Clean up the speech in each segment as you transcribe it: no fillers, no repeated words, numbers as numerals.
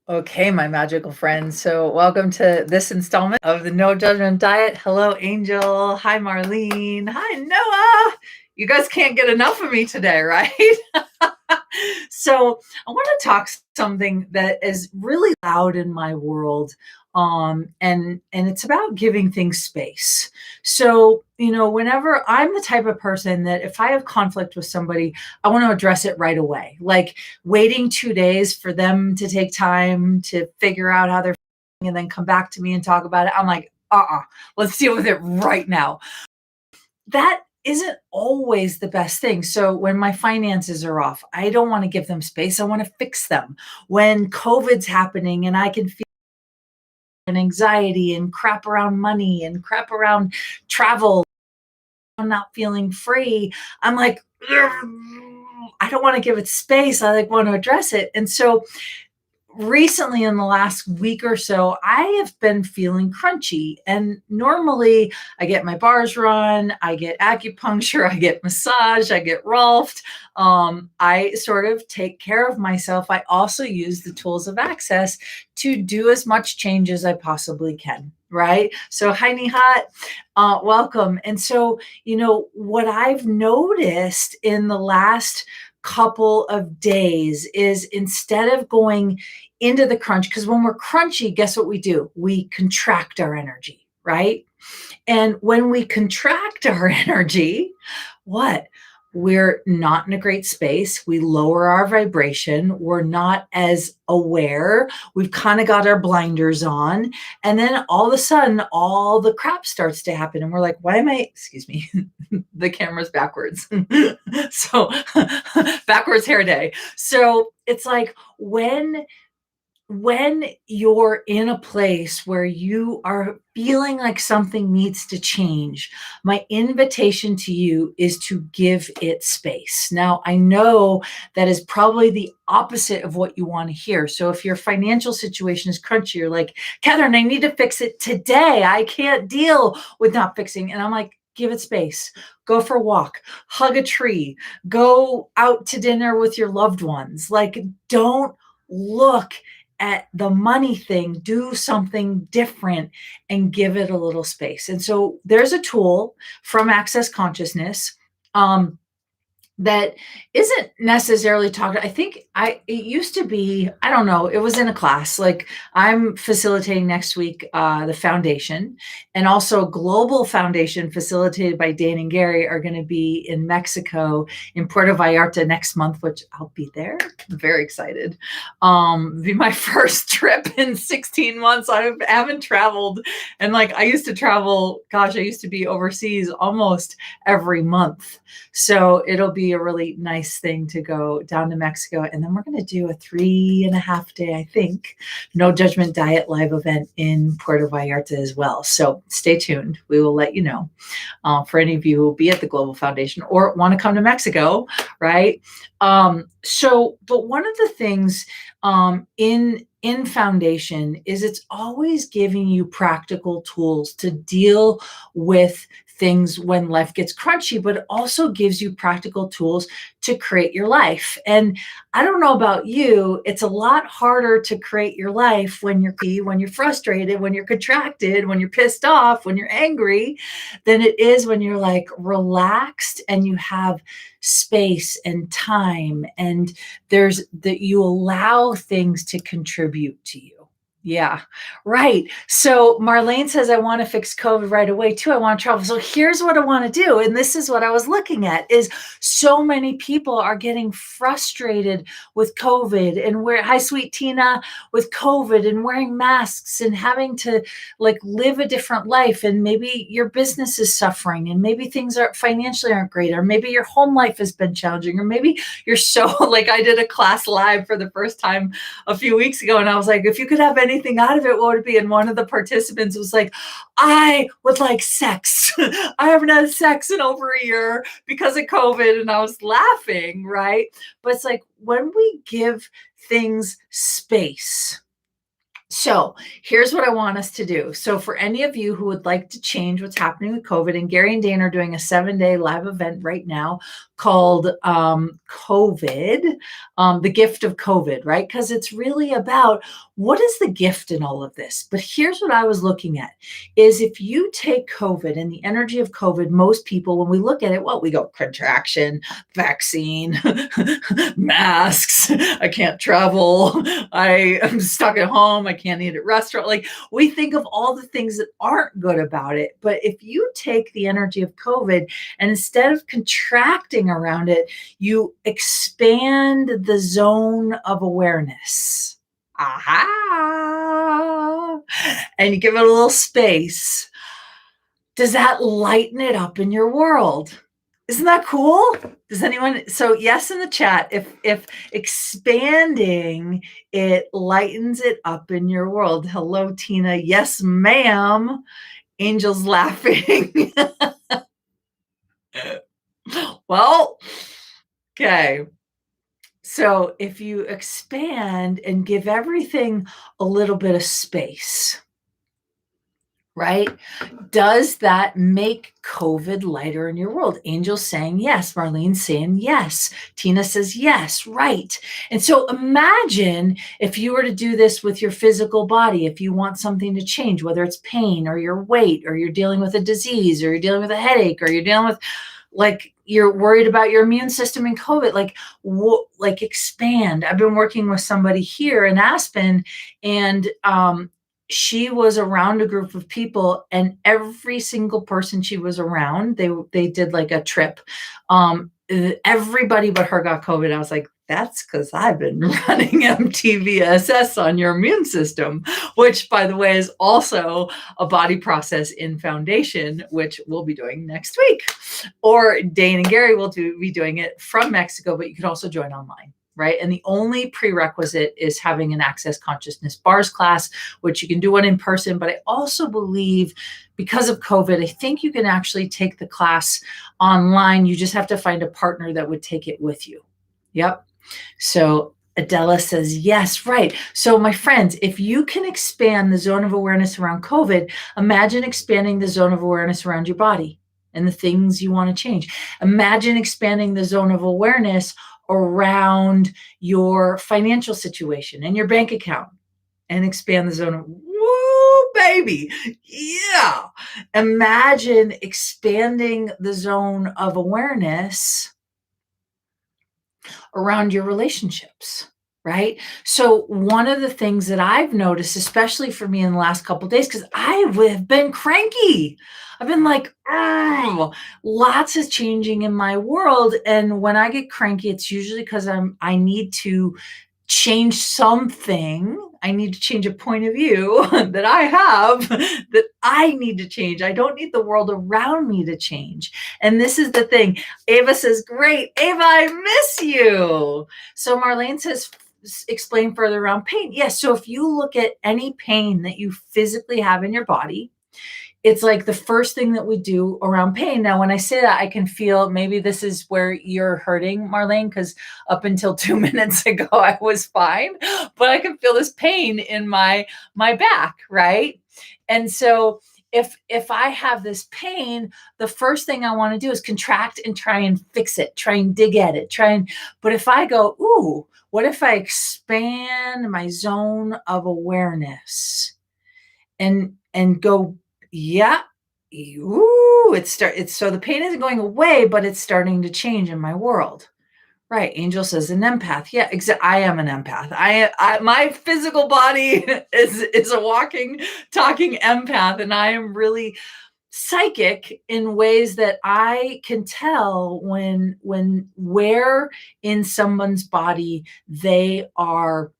Okay, my magical friends. So, welcome to this installment of the No Judgment Diet. Hello, Angel. Hi, Marlene. Hi, Noah. You guys can't get enough of me today, right? So, I want to talk something that is really loud in my world, and it's about giving things space. So, whenever I'm the type of person that if I have conflict with somebody, I want to address it right away. Like waiting 2 days for them to take time to figure out how they're feeling and then come back to me and talk about it. I'm like, let's deal with it right now. That isn't always the best thing. So when my finances are off, I don't want to give them space. I want to fix them. When COVID's happening and I can feel an anxiety and crap around money and crap around travel, I'm not feeling free. I'm like, I don't want to give it space. I want to address it. And so recently in the last week or so, I have been feeling crunchy. And normally I get my bars run, I get acupuncture, I get massage, I get Rolfed. I sort of take care of myself. I also use the tools of access to do as much change as I possibly can. Right. So, hi, Nihat. Welcome. And so, what I've noticed in the last couple of days is instead of going into the crunch, because when we're crunchy, guess what we do? We contract our energy, right? And when we contract our energy, what? We're not in a great space. We lower our vibration. We're not as aware. We've kind of got our blinders on. And then all of a sudden, all the crap starts to happen. And we're like, why am I, excuse me, the camera's backwards. So, backwards hair day. So it's like when you're in a place where you are feeling like something needs to change, my invitation to you is to give it space. Now, I know that is probably the opposite of what you want to hear. So if your financial situation is crunchy, you're like, Katherine, I need to fix it today. I can't deal with not fixing. And I'm like, give it space. Go for a walk, hug a tree, go out to dinner with your loved ones. Like, don't look at the money thing, do something different and give it a little space. And so there's a tool from Access Consciousness. That isn't necessarily talked. I think it used to be, I don't know, it was in a class. Like I'm facilitating next week the foundation, and also Global Foundation facilitated by Dan and Gary are going to be in Mexico in Puerto Vallarta next month, which I'll be there. I'm very excited. Be my first trip in 16 months. I haven't traveled, and like I used to travel, gosh, I used to be overseas almost every month. So it'll be a really nice thing to go down to Mexico. And then we're going to do a 3.5 day, I think, No Judgment Diet live event in Puerto Vallarta as well. So stay tuned. We will let you know. For any of you who will be at the Global Foundation or want to come to Mexico, right? But one of the things in foundation is it's always giving you practical tools to deal with things when life gets crunchy, but it also gives you practical tools to create your life. And I don't know about you, it's a lot harder to create your life when you're frustrated, when you're contracted, when you're pissed off, when you're angry, than it is when you're like relaxed and you have space and time and there's that you allow things to contribute to you. Yeah, right. So Marlene says, I want to fix COVID right away too. I want to travel. So here's what I want to do. And this is what I was looking at is so many people are getting frustrated with COVID and hi, sweet Tina, with COVID and wearing masks and having to like live a different life. And maybe your business is suffering and maybe things are financially aren't great, or maybe your home life has been challenging, or maybe you're so like I did a class live for the first time a few weeks ago. And I was like, if you could have anything out of it, what would it be? And one of the participants was like, I would like sex. I haven't had sex in over a year because of COVID. And I was laughing, right? But it's like when we give things space, So here's what I want us to do. So for any of you who would like to change what's happening with COVID, and Gary and Dane are doing a 7-day live event right now called COVID, the gift of COVID, right? Because it's really about what is the gift in all of this. But here's what I was looking at is if you take COVID and the energy of COVID, most people, when we look at it, well, we go contraction, vaccine, masks, I can't travel, I am stuck at home, I can't eat at restaurant. Like we think of all the things that aren't good about it. But if you take the energy of COVID and instead of contracting around it, you expand the zone of awareness. Aha! And you give it a little space. Does that lighten it up in your world? Isn't that cool? Does anyone, so yes in the chat, if expanding it lightens it up in your world. Hello, Tina. Yes, ma'am. Angel's laughing. Well, okay. So if you expand and give everything a little bit of space, right? Does that make COVID lighter in your world? Angel's saying yes. Marlene's saying yes. Tina says yes, right. And so imagine if you were to do this with your physical body, if you want something to change, whether it's pain or your weight, or you're dealing with a disease, or you're dealing with a headache, or you're dealing with like you're worried about your immune system in COVID, like expand. I've been working with somebody here in Aspen, and she was around a group of people, and every single person she was around, they did like a trip. Everybody but her got COVID. I was like, that's because I've been running MTVSS on your immune system, which, by the way, is also a body process in Foundation, which we'll be doing next week. Or Dane and Gary will be doing it from Mexico, but you can also join online. Right. And the only prerequisite is having an Access Consciousness Bars class, which you can do one in person. But I also believe because of COVID, I think you can actually take the class online. You just have to find a partner that would take it with you. Yep. So Adela says, yes, right. So my friends, if you can expand the zone of awareness around COVID, imagine expanding the zone of awareness around your body and the things you want to change. Imagine expanding the zone of awareness around your financial situation and your bank account, and expand the zone of, woo, baby. Yeah. Imagine expanding the zone of awareness around your relationships, right? So one of the things that I've noticed, especially for me in the last couple of days, because I have been cranky. I've been like, oh, lots is changing in my world. And when I get cranky, it's usually because I need to change something. I need to change a point of view that I have that I need to change. I don't need the world around me to change. And this is the thing. Ava says, great. Ava, I miss you. So Marlene says, explain further around pain. Yes. So if you look at any pain that you physically have in your body, it's like the first thing that we do around pain. Now, when I say that, I can feel maybe this is where you're hurting, Marlene, because up until 2 minutes ago, I was fine, but I can feel this pain in my back, right? And so if I have this pain, the first thing I want to do is contract and try and fix it, try and dig at it, but if I go, ooh, what if I expand my zone of awareness and go, yeah, ooh, it's so the pain isn't going away, but it's starting to change in my world. Right. Angel says an empath. Yeah, I am an empath. My physical body is a walking, talking empath, and I am really psychic in ways that I can tell when where in someone's body they are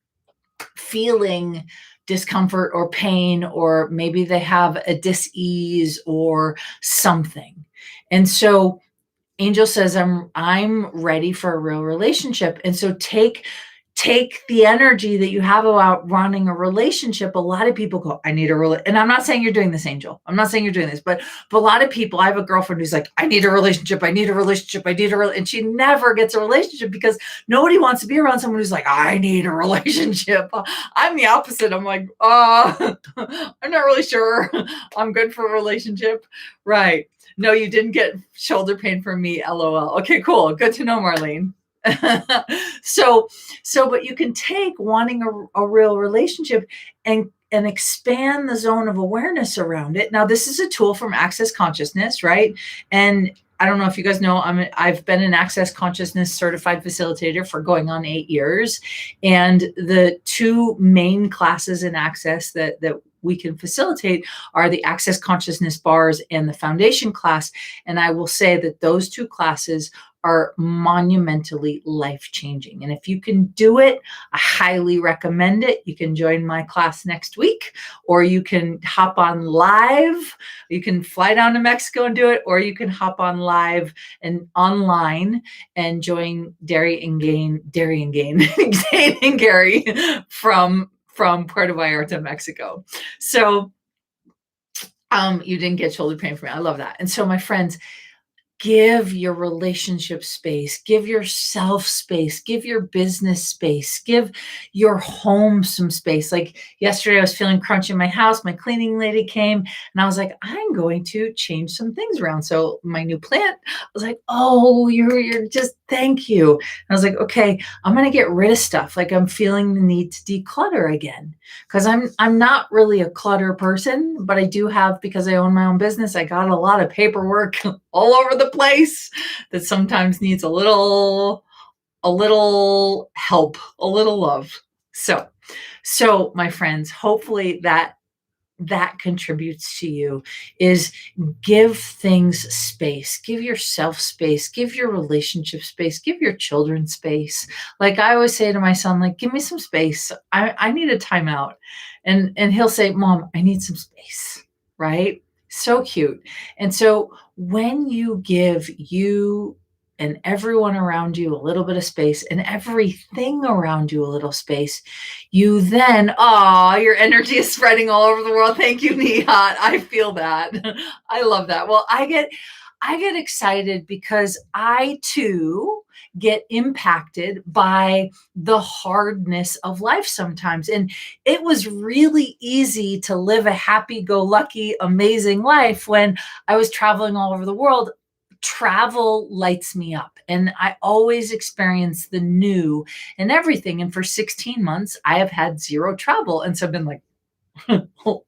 feeling discomfort or pain, or maybe they have a dis-ease or something. And so Angel says, I'm ready for a real relationship. And so take take the energy that you have about running a relationship. A lot of people go, I need a relationship. And I'm not saying you're doing this, Angel. I'm not saying you're doing this, but a lot of people, I have a girlfriend who's like, I need a relationship. I need a relationship. I need a relationship. And she never gets a relationship because nobody wants to be around someone who's like, I need a relationship. I'm the opposite. I'm like, I'm not really sure. I'm good for a relationship. Right. No, you didn't get shoulder pain from me. LOL. Okay, cool. Good to know, Marlene. so but you can take wanting a real relationship and expand the zone of awareness around it. Now, this is a tool from Access Consciousness, right? And I don't know if you guys know, I've been an Access Consciousness certified facilitator for going on 8 years. And the two main classes in Access that we can facilitate are the Access Consciousness bars and the foundation class. And I will say that those two classes are monumentally life-changing. And if you can do it, I highly recommend it. You can join my class next week, or you can hop on live. You can fly down to Mexico and do it, or you can hop on live and online and join Zane and Gary from Puerto Vallarta, Mexico. So you didn't get shoulder pain from me. I love that. And so, my friends, give your relationship space, give yourself space, give your business space, give your home some space. Like yesterday, I was feeling crunchy in my house. My cleaning lady came and I was like, I'm going to change some things around. So my new plant, I was like, oh, you're just, thank you. And I was like, okay, I'm going to get rid of stuff. Like I'm feeling the need to declutter again, because I'm not really a clutter person, but I do have, because I own my own business, I got a lot of paperwork all over the place that sometimes needs a little help, a little love. So my friends, hopefully that contributes to you, is give things space, give yourself space, give your relationship space, give your children space. Like I always say to my son, like, give me some space. I need a timeout. And he'll say, Mom, I need some space. Right? So cute. And so when you give you and everyone around you a little bit of space, and everything around you a little space, you then, your energy is spreading all over the world. Thank you, Nihat. I feel that. I love that. Well, I get excited because I too get impacted by the hardness of life sometimes. And it was really easy to live a happy-go-lucky, amazing life when I was traveling all over the world. Travel lights me up, and I always experience the new and everything. And for 16 months, I have had zero travel. And so I've been like, a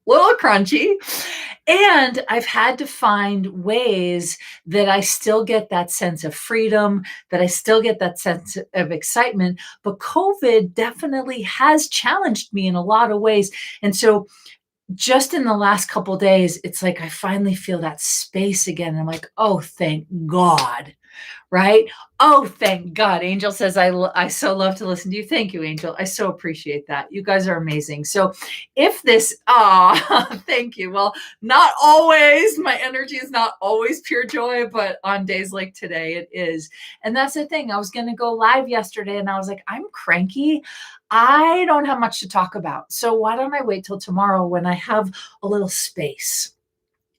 little crunchy. And I've had to find ways that I still get that sense of freedom, that I still get that sense of excitement. But COVID definitely has challenged me in a lot of ways. And so just in the last couple of days, it's like I finally feel that space again. I'm like, oh, thank God. Right? Oh, thank God. Angel says, I so love to listen to you. Thank you, Angel. I so appreciate that. You guys are amazing. So if this, thank you. Well, not always, my energy is not always pure joy, but on days like today, it is. And that's the thing. I was going to go live yesterday and I was like, I'm cranky. I don't have much to talk about. So why don't I wait till tomorrow when I have a little space?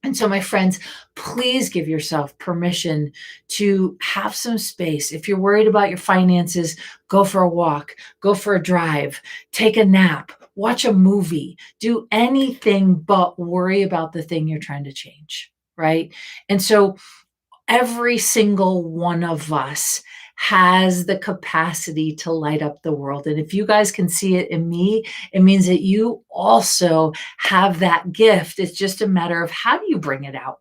And so, my friends, please give yourself permission to have some space. If you're worried about your finances, go for a walk, go for a drive, take a nap, watch a movie, do anything but worry about the thing you're trying to change, right? And so every single one of us has the capacity to light up the world. And if you guys can see it in me, it means that you also have that gift. It's just a matter of how do you bring it out?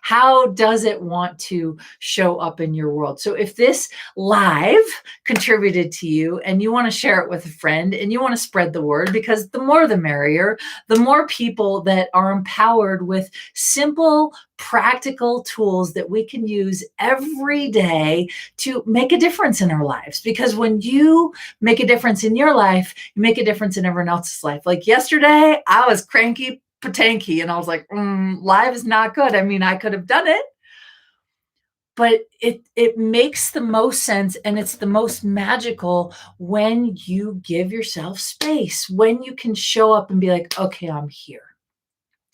How does it want to show up in your world? So if this live contributed to you and you want to share it with a friend and you want to spread the word, because the more the merrier, the more people that are empowered with simple, practical tools that we can use every day to make a difference in our lives. Because when you make a difference in your life, you make a difference in everyone else's life. Like yesterday, I was cranky patanky and I was like, live is not good. I mean, I could have done it, but it makes the most sense, and it's the most magical when you give yourself space, when you can show up and be like, okay, I'm here.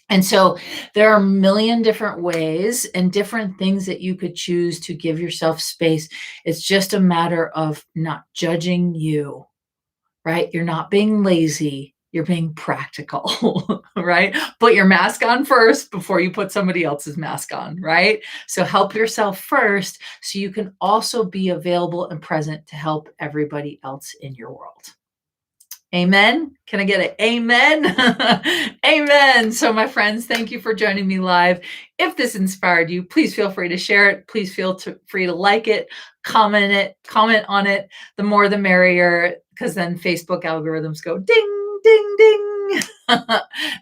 And so there are a million different ways and different things that you could choose to give yourself space. It's just a matter of not judging you, right? You're not being lazy. You're being practical, right? Put your mask on first before you put somebody else's mask on, right? So help yourself first so you can also be available and present to help everybody else in your world. Amen. Can I get it? Amen. Amen. So, my friends, thank you for joining me live. If this inspired you, please feel free to share it. Please feel free to like it, comment on it. The more the merrier, because then Facebook algorithms go ding, ding, ding.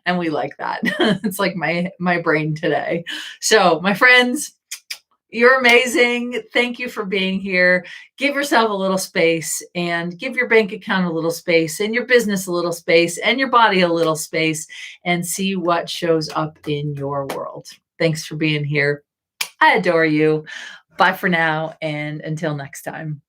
And we like that. It's like my brain today. So, my friends, you're amazing. Thank you for being here. Give yourself a little space and give your bank account a little space and your business a little space and your body a little space and see what shows up in your world. Thanks for being here. I adore you. Bye for now. And until next time.